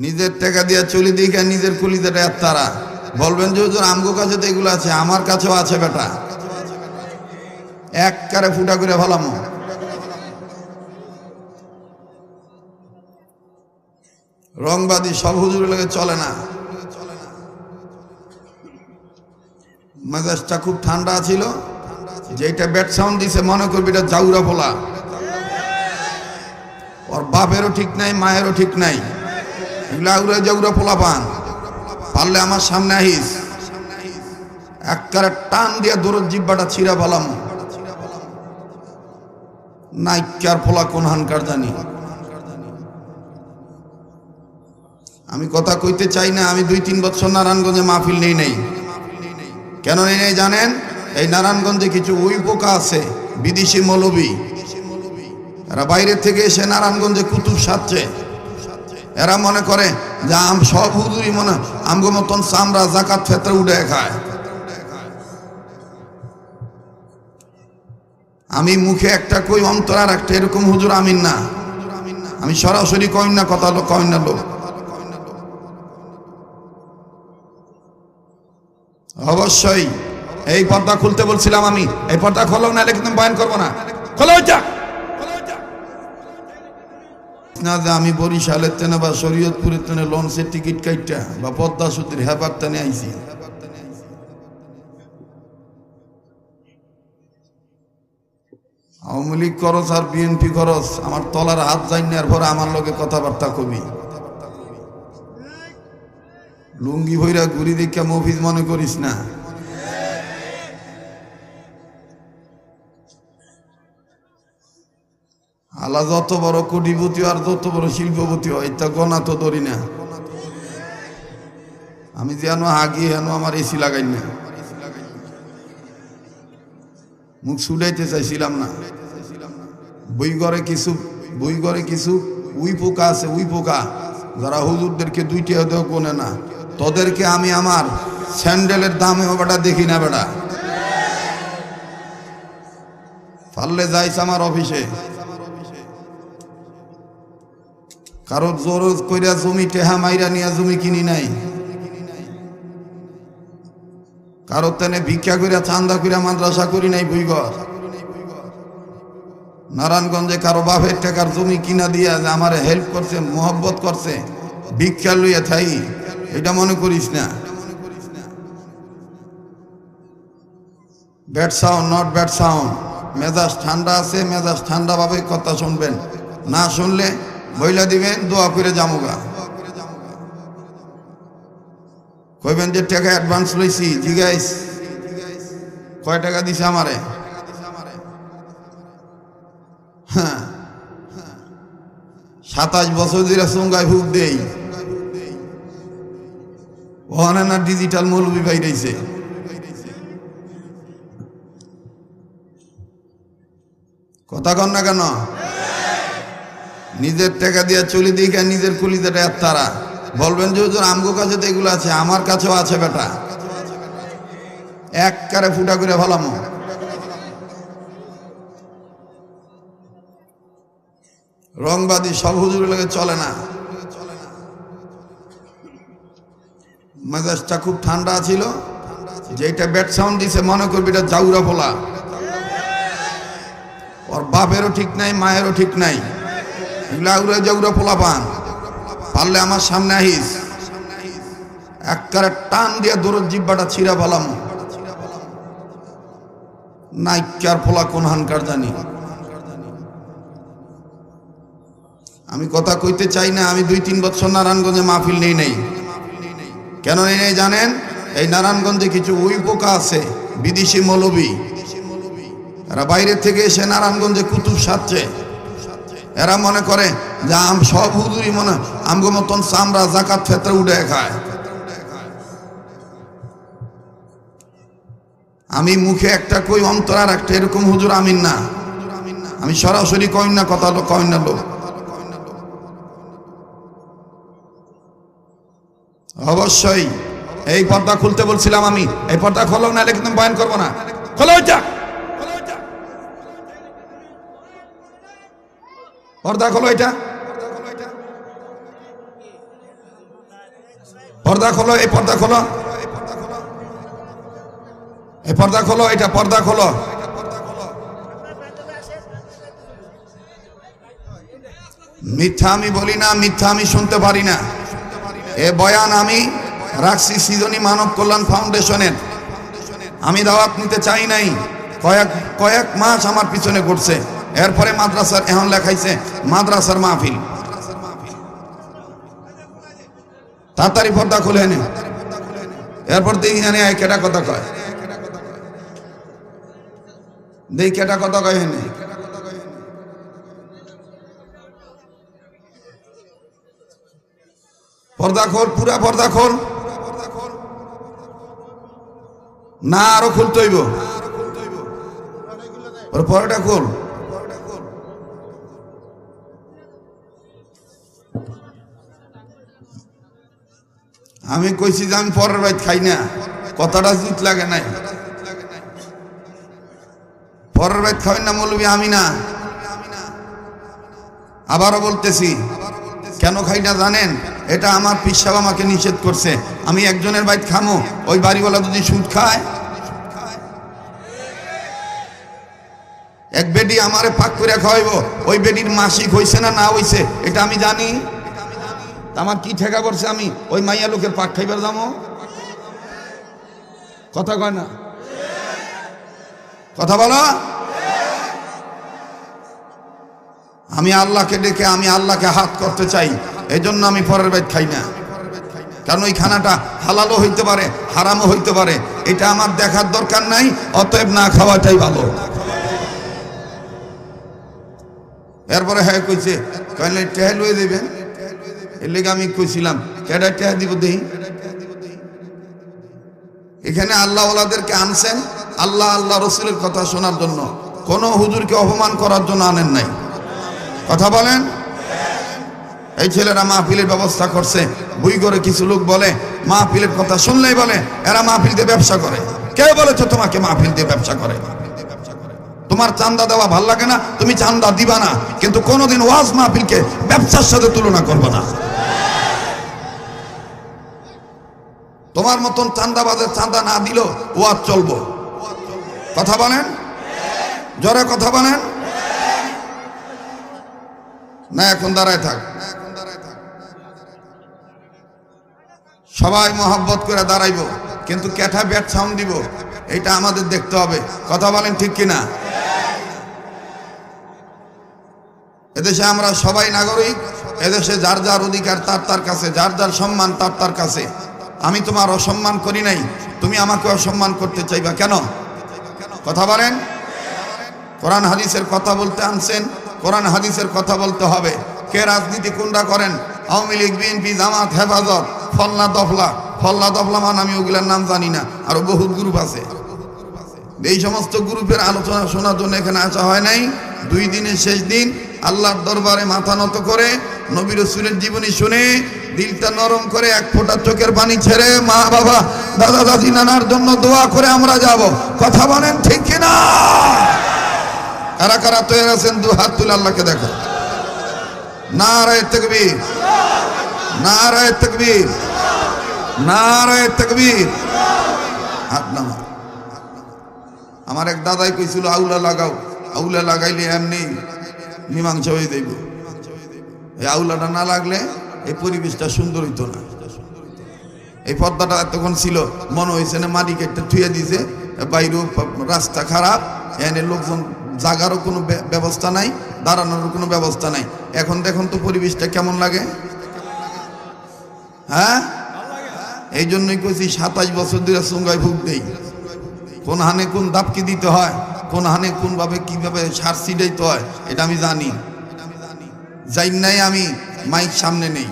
নিজের টাকা দিয়ে চলি দিকে নিজের কুলিতে তারা বলবেন যে হুজুর আমগো কাছে তো এগুলো আছে, আমার কাছেও আছে বেটা, এক কারে ফুটা করে ফেলামো। রংবাদী সব হুজুরের লাগে চলে না। মেজাজটা খুব ঠান্ডা ছিল, যেটা ব্যাট সাউন্ড দিছে মনে করবি এটা জাউরা পোলা, ওর বাপেরও ঠিক নাই মায়েরও ঠিক নাই, এগুলা উড়ে জাউরা পোলা পান। পারলে আমার সামনে আহিস, একবারে টান দিয়ে দৌড় জিব্বাটা ছিঁড়া ফেলাম। নাইকার পোলা কোন হানকার জানি। আমি কথা কইতে চাই না, আমি 2-3 বছর নারায়ণগঞ্জে মাহফিল নেই নাই। কেন নেই নাই জানেন? এই নারায়ণগঞ্জে কিছু উই পোকা আছে, বিদেশি মৌলবী, এরা বাইরের থেকে এসে নারায়ণগঞ্জে কুতুব সাজছে। এরা মনে করে যে সব হুজুরই মনে আমগো মতন চামড়া জাকাত ফেতরা উঠে খায়। আমি মুখে একটা কই অন্তর আর একটা, এরকম হুজুর আমিন না। আমি সরাসরি কইন না, কথা কইন না লোক। অবশ্যই এই পর্দা খুলতে বলছিলাম আমি, এই পর্দা খোলো, নাহলে কিন্তু বয়ান করবো না। খোলো এটা না যে আমি বরিশালের তেনে বা শরীয়তপুরের তেনে লঞ্চের টিকিট কাইটা বা পদ্মা সেতুর হেপার তেনে আইছি। আওয়ামী লীগ খরচ আর বিএনপি খরচ আমার তলার হাত যাইনার পরে আমার লগে কথাবার্তা কবি। লুঙ্গি ভইরা ঘুরি দেখা মফিজ মনে করিস না। আল্লাহ যত বড় কোটিপতি আর যত বড় শিল্পপতি হয় তা গনা তো ধরি না। আমি যেন হাগি হেন আমার এসি লাগাই না, মুখ ছুটাইতে চাইছিলাম না। বই ঘরে কিছু উই পোকা আছে, উই পোকা যারা হুজুরদেরকে 2 টাকা দেও কোনে না, তোদেরকে আমি আমার স্যান্ডেলের দামে বেটা দেখি না বেটা। পারলে যাইস আমার অফিসে, কারো জোর কইরা জমি টেহা মাইরা নিয়ে জমি কিনি নাই, কারো তেনে ভিক্ষা কইরা চান্দা কইরা মাদ্রাসা করি নাই। বইঘর নারায়ণগঞ্জে কারো বাপের টাকার জমি কিনা দিয়া যে আমার হেল্প করছে, মোহব্বত করছে, ভিক্ষা লইয়া থাই, এটা মনে করিস না। Bad sound, not bad sound. মেজাজ ঠান্ডা আছে, মেজাজ ঠান্ডা ভাবে কথা শুনবেন, না শুনলে বইলা দিবেন দোয়া করে জামুগা। কইবেন যে টাকা অ্যাডভান্স লইছি, জিগাইস কয় টাকা দিছে আমারে। হ্যাঁ, 27 বছর ধরে সঙ্গায় হুক দেই, ওখানে না ডিজিটাল মৌলবি বাইরেছে। কথা কন না কেন? নিজের টাকা দিয়ে চলি দিকে নিজের কুলিতে তারা বলবেন যে হুজুর আমগো কাছে তো এগুলো আছে, আমার কাছেও আছে বেটা, এক কারে ফুটা করে ফেলামো। রংবাদী সব হুজুরের লাগে চলে না। মেজাজটা খুব ঠান্ডা ছিল, যেটা ব্যাট সাউন্ড দিছে মনে করবি এটা জাউরা পোলা, ওর বাপেরও ঠিক নাই মায়েরও ঠিক নাই, এগুলা উড়ে জাউরা পোলা পান। পারলে আমার সামনে আহিস, একবারে টান দিয়ে দৌড় জিব্বাটা ছিঁড়া ফেলাম। নাইকার পোলা কোন হানকার জানি। আমি কথা কইতে চাই না, আমি 2-3 বছর নারায়ণগঞ্জে মাহফিল নেই নাই। কেন নেই নাই জানেন? এই নারায়ণগঞ্জে কিছু উই পোকা আছে, বিদেশি মৌলবী, এরা বাইরের থেকে এসে নারায়ণগঞ্জে কুতুব সাজছে। এরা মনে করে যে সব হুজুরই মনে আমগো মতন চামড়া জাকাত ফেতরা উঠে খায়। আমি মুখে একটা কই অন্তর আর একটা, এরকম হুজুর আমিন না। আমি সরাসরি কইন না, কথা কইন না লোক। অবশ্যই এই পর্দা খুলতে বলছিলাম আমি, এই পর্দা খোলো, নাহলে কিন্তু বয়ান করবো না। খোলো এটা পর্দা, খোলো এটা। পর্দা খোলো, এই পর্দা খোলো, এই পর্দা খোলো, এটা পর্দা খোলো। মিথ্যা আমি বলি না, মিথ্যা আমি শুনতে পারি না। এ বয়ান আমি রাখছি সৃজনী মানব কল্যাণ ফাউন্ডেশনের। আমি দাওয়াত নিতে চাই নাই। কয়েক মাস আমার পিছনে ঘুরছে। এরপরে মাদ্রাসার এখন লেখাইছে মাদ্রাসার মাহফিল। তাড়াতাড়ি পর্দা খুলে এনে, এরপর দেখি জানি কেটা কথা কয়, দেখি কেটা কথা কয় এনে। পর্দা খোল, পুরা পর্দা খোল, না আরো খুলতে হইব, পরেটা খোল। আমি কইছি যে আমি পরের বাইত খাই না, কথাটা জিত লাগে নাই। পরের বাইত খাবেন না মৌলবী, আমি না। আবারও বলতেছি, কেন খাই না জানেন? এটা আমার পীর সাহেব আমাকে নিষেধ করছে। আমি একজনের বাইত খামো, ওই বাড়িওয়ালা যদি সুদ খায়, এক বেডি আমারে পাক করে খাওয়াইব, ওই বেডির মাসিক হইছে না না হইছে এটা আমি জানি। আমার কি ঠেকা করছে আমি ওই মাইয়া লোকের পাক খাইবার যাবো? কথা কয় না, কথা বলো। আমি আল্লাহকে ডেকে, আমি আল্লাহকে হাত করতে চাই, এই জন্য আমি পরের বাইত খাই না। কারণ ওই খানাটা হালালও হইতে পারে, হারামও হইতে পারে, এটা আমার দেখার দরকার নাই। অতএব না খাওয়াটাই ভালো। এরপরে হ্যাঁ কইছে, কইলে টেহা লয়ে দেবেন। এর লেগে আমি কইছিলাম কেডা টেহা দিব দেই। এখানে আল্লাহ ওয়ালাদেরকে আনছেন আল্লাহ আল্লাহ রসুলের কথা শোনার জন্য, কোনো হুজুরকে অপমান করার জন্য আনেন নাই। কথা বলেন। এই ছেলেরা মাহফিলের ব্যবস্থা করছে। বই করে কিছু লোক বলে মাহফিলের কথা শুনলেই বলে এরা মাহফিল দিয়ে ব্যবসা করে। কে বলেছে তোমাকে মাহফিল দিয়ে ব্যবসা করে? তোমার চান্দা দেওয়া ভাল লাগে না, তুমি চান্দা দিবা না, কিন্তু কোনোদিন ওয়াজ মাহফিলকে ব্যবসার সাথে তুলনা করবে না। তোমার মতন চান্দাবাজের চান্দা না দিলেও ওয়াজ চলবো। কথা বলেন, জোরে কথা বলেন না। এখন দাঁড়ায় থাক, সবাই মহব্বত করে দাঁড়াইব, কিন্তু ক্যাঠা ব্যাট সাউন্ড দিব, এটা আমাদের দেখতে হবে। কথা বলেন ঠিক কিনা? এদেশে আমরা সবাই নাগরিক, এদেশে যার যার অধিকার তার তার কাছে, যার যার সম্মান তার তার কাছে। আমি তোমার অসম্মান করি নাই, তুমি আমাকে অসম্মান করতে চাইবা কেন? কথা বলেন। কোরআন হাদিসের কথা বলতে আনছেন, কোরআন হাদিসের কথা বলতে হবে। কে রাজনীতি কোনটা করেন? আওয়ামী লীগ, বিএনপি, জামাত, হেফাজত, ফল্লা দফলা। ফল্লা দফলা মান আমি ওগুলার নাম জানি না, আরো বহুত গ্রুপ আছে। এই সমস্ত গ্রুপের আলোচনা শোনার জন্য এখানে আসা হয় নাই। 2 দিনের শেষ দিন আল্লাহর দরবারে মাথা নত করে নবী রাসূলের জীবনী শুনে দিলটা নরম করে এক ফোঁটা চোখের পানি ছেড়ে মা বাবা দাদা দাদি নানার জন্য দোয়া করে আমরা যাব। কথা বলেন ঠিক কিনা? কারা কারা তৈরি আছেন? 2 হাত তুলে আল্লাহকে দেখো। নারায়ে তাকবীর, নারায়ে তাকবীর, নারায়ে তাকবীর। হাত নামা। আমার এক দাদাই কইছিল আউলা লাগাও, আউলা লাগাইলে এমনি মীমাংসা হয়ে যাইব। এই আউলাটা না লাগলে এই পরিবেশটা সুন্দর হইতো না। এই পর্দাটা তখন ছিল, মনে হয়েছে না মাটি কেটে থুয়ে দিছে, বাইরেও রাস্তা খারাপ, এনে লোকজন জাগারও কোনো ব্যবস্থা নাই, দাঁড়ানোর কোনো ব্যবস্থা নাই। এখন দেখুন তো পরিবেশটা কেমন লাগে। হ্যাঁ, এই জন্যই কইছি 27 বছর ধরে চুঙ্গায় ভুগ দেই। কোন হানে কোন দাপকি দিতে হয়, কোন হানে কোন ভাবে কিভাবে সার ছিটাইতে হয়, এটা আমি জানি। যাই নাই আমি মাইক সামনে নেই।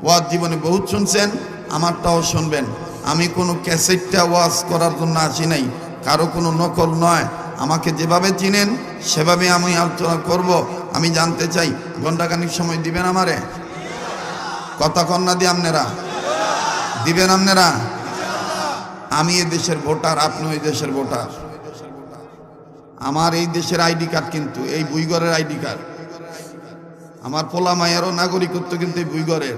ওয়াজ জীবনে বহুত শুনছেন, আমারটাও শুনবেন। আমি কোনো ক্যাসেটটা ওয়াজ করার জন্য আসি নাই, কারো কোনো নকল নয়। আমাকে যেভাবে চিনেন সেভাবে আমি আলোচনা করব। আমি জানতে চাই ঘণ্টাখানিক সময় দিবেন আমারে? কথা কন্যা দিয়ে আপনারা দিবেন? আপনারা? আমি এই দেশের ভোটার, আপনি এই দেশের ভোটার। আমার এই দেশের আইডি কার্ড কিন্তু এই বুইগরের আইডি কার্ড। আমার পোলা মায়েরও নাগরিকত্ব কিন্তু এই বুইগরের।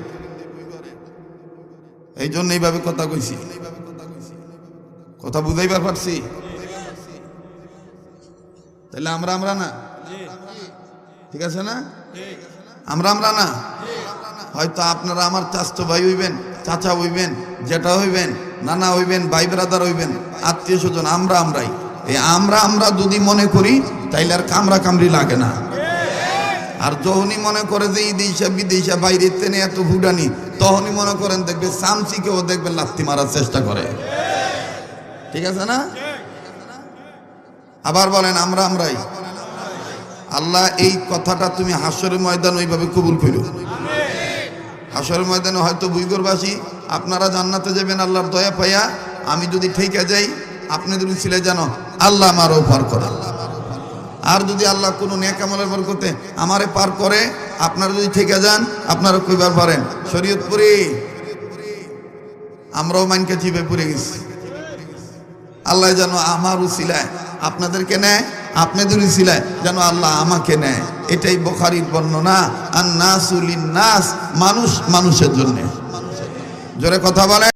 এই জন্য এইভাবে কথা কইছি, কথা বুঝাইবার পারছি। তাহলে আমরা না, ঠিক আছে না? আমরা না, হয়তো আপনারা আমার চাচতো ভাই হইবেন, চাচা হইবেন, জেঠা হইবেন, নানা হইবেন, ভাই ব্রাদার হইবেন, আত্মীয় স্বজন, আমরাই। এই আমরা যদি মনে করি তাইলে আর কামরা কামড়ি লাগে না। আর যখনই মনে করে যে ইদেশা বিদেশা বাইরে তেনে এত ভুডানি, তখনই মনে করেন দেখবে সামসিকেও দেখবে লাত্তি মারার চেষ্টা করে, ঠিক আছে না? আবার বলেন আমরাই। আল্লাহ এই কথাটা তুমি হাসরের ময়দান ওইভাবে কবুল করো। হাসরের ময়দানে হয়তো বুইগরবাসী আপনারা জান্নাতে যাবেন আল্লাহর দয়া পাইয়া, আমি যদি ঠেকে যাই আপনাদের ছিলে জানো আল্লাহ আমারও পার করে। আর যদি আল্লাহ কোনো নেক আমলের বরকতে আমারে পার করে, আপনারা যদি ঠেকে যান আপনারা কইবার পারেন শরীয়তপুরি আমরাও মাইনকে চিপে পড়ে গেছি, আল্লাহ যেন আমার উসিলায় আপনাদেরকে নেয়, আপনাদের উসিলায় যেন আল্লাহ আমাকে নেয়। এটাই বুখারীর বর্ণনা, আন নাসু লিন নাস, মানুষ মানুষের জন্য। জোরে কথা বলে।